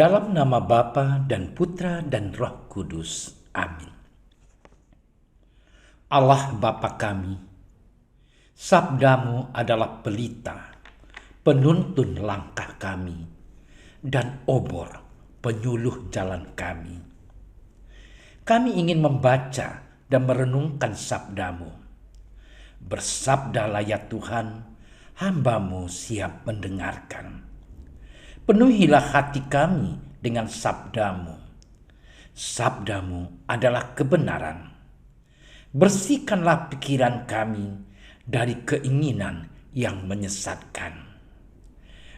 Dalam nama Bapa dan Putra dan Roh Kudus. Amin. Allah Bapa kami, sabdamu adalah pelita, penuntun langkah kami, dan obor penyuluh jalan kami. Kami ingin membaca dan merenungkan sabdamu. Bersabdalah ya Tuhan, hamba-Mu siap mendengarkan. Penuhilah hati kami dengan sabdamu. Sabdamu adalah kebenaran. Bersihkanlah pikiran kami dari keinginan yang menyesatkan.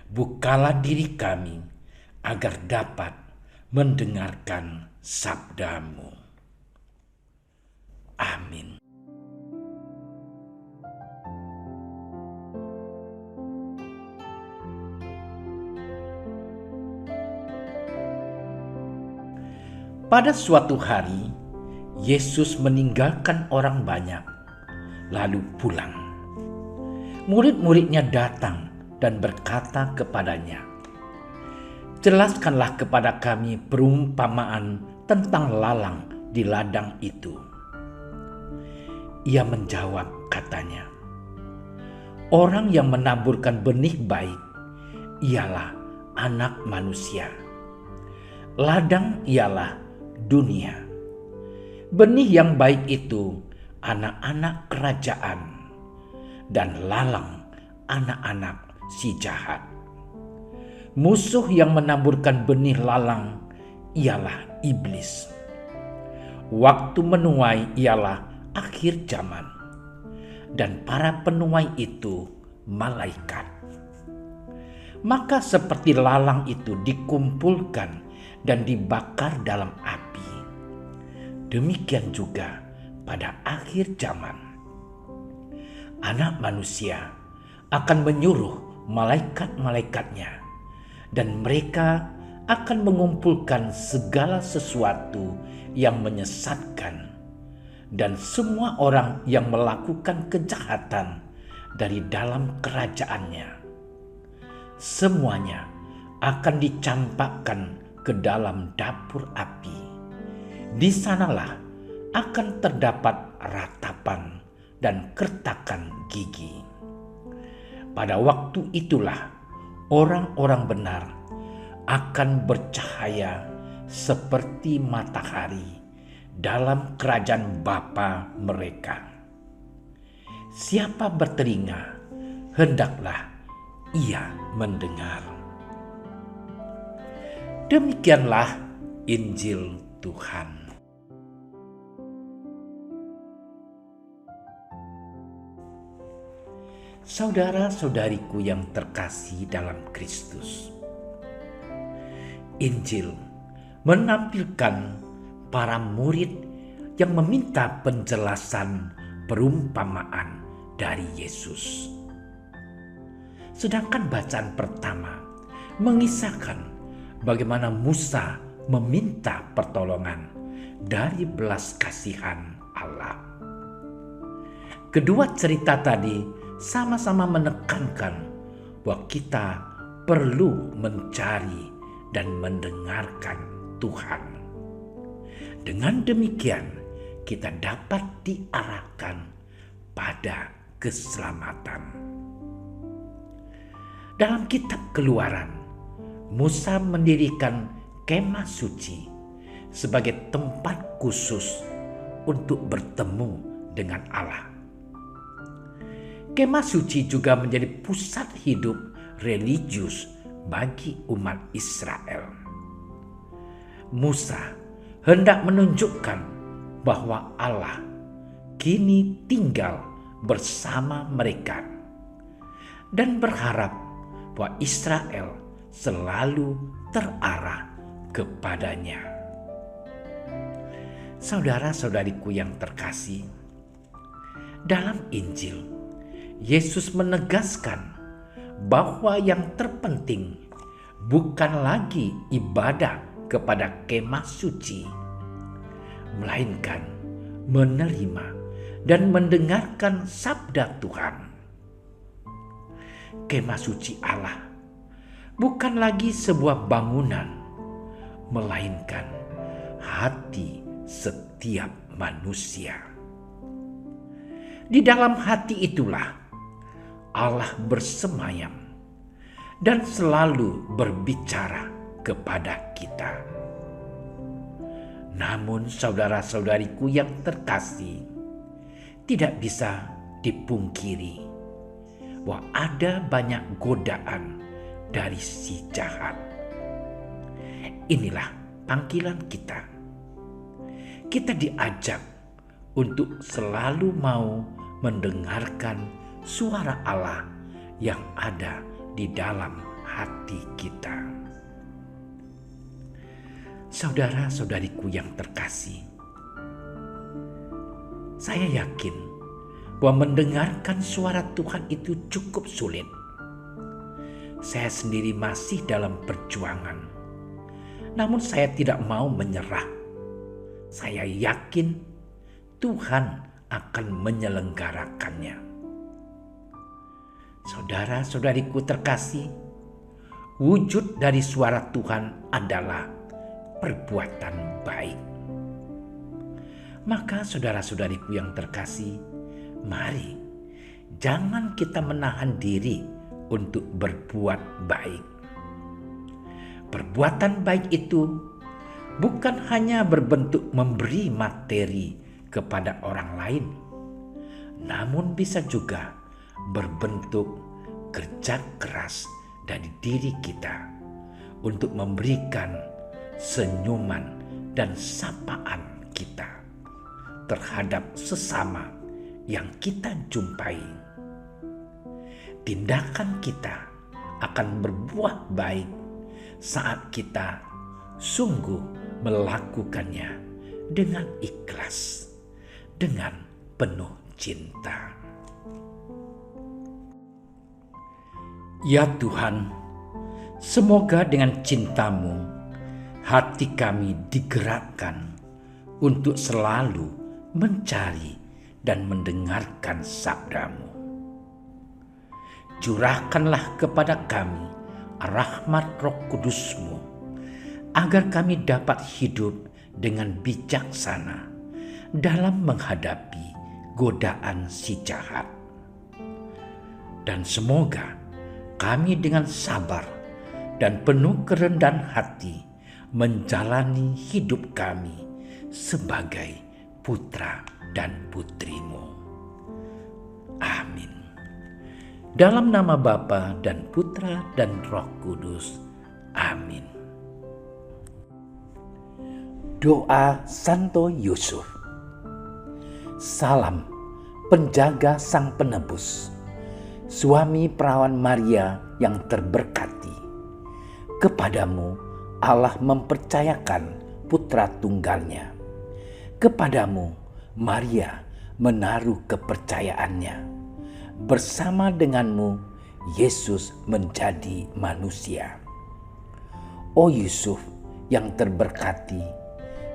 Bukalah diri kami agar dapat mendengarkan sabdamu. Amin. Pada suatu hari, Yesus meninggalkan orang banyak, lalu pulang. Murid-muridnya datang dan berkata kepadanya, "Jelaskanlah kepada kami perumpamaan tentang lalang di ladang itu." Ia menjawab katanya, "Orang yang menaburkan benih baik ialah Anak Manusia. Ladang ialah dunia. Benih yang baik itu anak-anak kerajaan, dan lalang anak-anak si jahat. Musuh yang menaburkan benih lalang ialah iblis. Waktu menuai ialah akhir zaman, dan para penuai itu malaikat. Maka seperti lalang itu dikumpulkan dan dibakar dalam api, demikian juga pada akhir zaman Anak Manusia akan menyuruh malaikat-malaikatnya, dan mereka akan mengumpulkan segala sesuatu yang menyesatkan dan semua orang yang melakukan kejahatan dari dalam kerajaannya. Semuanya akan dicampakkan ke dalam dapur api. Di sanalah akan terdapat ratapan dan kertakan gigi. Pada waktu itulah orang-orang benar akan bercahaya seperti matahari dalam kerajaan Bapa mereka. Siapa bertelinga, hendaklah ia mendengar. Demikianlah Injil Tuhan. Saudara-saudariku yang terkasih dalam Kristus, Injil menampilkan para murid yang meminta penjelasan perumpamaan dari Yesus. Sedangkan bacaan pertama mengisahkan bagaimana Musa meminta pertolongan dari belas kasihan Allah. Kedua cerita tadi sama-sama menekankan bahwa kita perlu mencari dan mendengarkan Tuhan. Dengan demikian, kita dapat diarahkan pada keselamatan. Dalam kitab Keluaran, Musa mendirikan kemah suci sebagai tempat khusus untuk bertemu dengan Allah. Kemah suci juga menjadi pusat hidup religius bagi umat Israel. Musa hendak menunjukkan bahwa Allah kini tinggal bersama mereka dan berharap bahwa Israel selalu terarah kepadanya. Saudara-saudariku yang terkasih, dalam Injil, Yesus menegaskan bahwa yang terpenting bukan lagi ibadah kepada kemah suci, melainkan menerima dan mendengarkan sabda Tuhan. Kemah suci Allah bukan lagi sebuah bangunan, melainkan hati setiap manusia. Di dalam hati itulah Allah bersemayam dan selalu berbicara kepada kita. Namun saudara-saudariku yang terkasih, tidak bisa dipungkiri bahwa ada banyak godaan dari si jahat. Inilah panggilan kita. Kita diajak untuk selalu mau mendengarkan suara Allah yang ada di dalam hati kita. Saudara-saudariku yang terkasih, saya yakin bahwa mendengarkan suara Tuhan itu cukup sulit. Saya sendiri masih dalam perjuangan, namun saya tidak mau menyerah. Saya yakin Tuhan akan menyelenggarakannya. Saudara-saudariku terkasih, wujud dari suara Tuhan adalah perbuatan baik. Maka saudara-saudariku yang terkasih, mari jangan kita menahan diri untuk berbuat baik. Perbuatan baik itu bukan hanya berbentuk memberi materi kepada orang lain, namun bisa juga berbentuk kerja keras dari diri kita untuk memberikan senyuman dan sapaan kita terhadap sesama yang kita jumpai. Tindakan kita akan berbuah baik saat kita sungguh melakukannya dengan ikhlas, dengan penuh cinta. Ya Tuhan, semoga dengan cinta-Mu hati kami digerakkan untuk selalu mencari dan mendengarkan sabda-Mu. Curahkanlah kepada kami rahmat Roh Kudus-Mu, agar kami dapat hidup dengan bijaksana dalam menghadapi godaan si jahat. Dan semoga kami dengan sabar dan penuh kerendahan hati menjalani hidup kami sebagai putra dan putri-Mu. Amin. Dalam nama Bapa dan Putra dan Roh Kudus. Amin. Doa Santo Yusuf. Salam penjaga Sang Penebus, suami perawan Maria yang terberkati. Kepadamu Allah mempercayakan putra tunggalnya. Kepadamu Maria menaruh kepercayaannya. Bersama denganmu Yesus menjadi manusia. O Yusuf yang terberkati,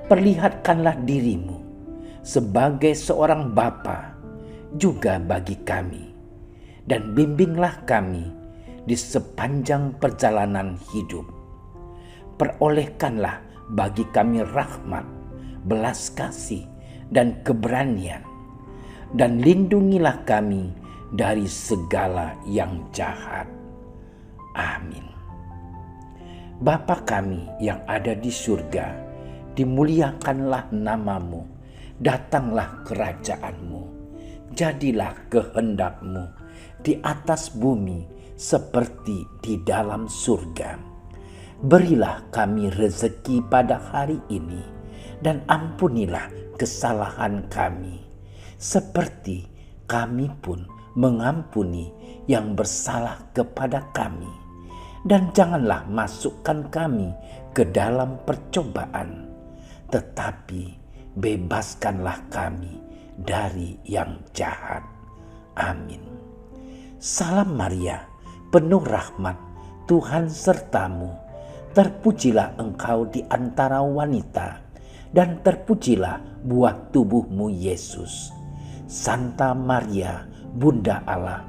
perlihatkanlah dirimu sebagai seorang bapa juga bagi kami, dan bimbinglah kami di sepanjang perjalanan hidup. Perolehkanlah bagi kami rahmat, belas kasih, dan keberanian, dan lindungilah kami dari segala yang jahat. Amin. Bapa kami yang ada di surga, dimuliakanlah nama-Mu, datanglah kerajaan-Mu, jadilah kehendak-Mu di atas bumi seperti di dalam surga. Berilah kami rezeki pada hari ini, dan ampunilah kesalahan kami, seperti kami pun mengampuni yang bersalah kepada kami. Dan janganlah masukkan kami ke dalam percobaan, tetapi bebaskanlah kami dari yang jahat. Amin. Salam Maria, penuh rahmat, Tuhan sertamu. Terpujilah engkau di antara wanita, dan terpujilah buah tubuhmu Yesus. Santa Maria, Bunda Allah,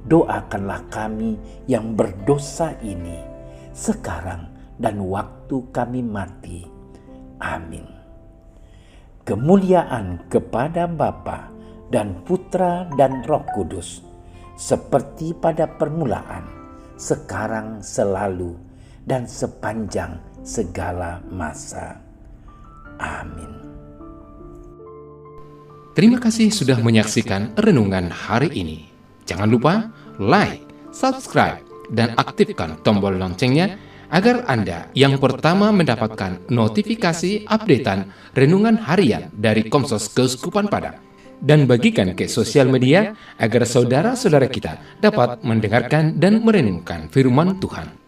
doakanlah kami yang berdosa ini, sekarang dan waktu waktu kami mati. Amin. Kemuliaan kepada Bapa dan Putra dan Roh Kudus, seperti pada permulaan, sekarang, selalu, dan sepanjang segala masa. Amin. Terima kasih sudah menyaksikan renungan hari ini. Jangan lupa like, subscribe, dan aktifkan tombol loncengnya agar Anda yang pertama mendapatkan notifikasi updatean renungan harian dari Komsos Keuskupan Padang. Dan bagikan ke sosial media agar saudara-saudara kita dapat mendengarkan dan merenungkan firman Tuhan.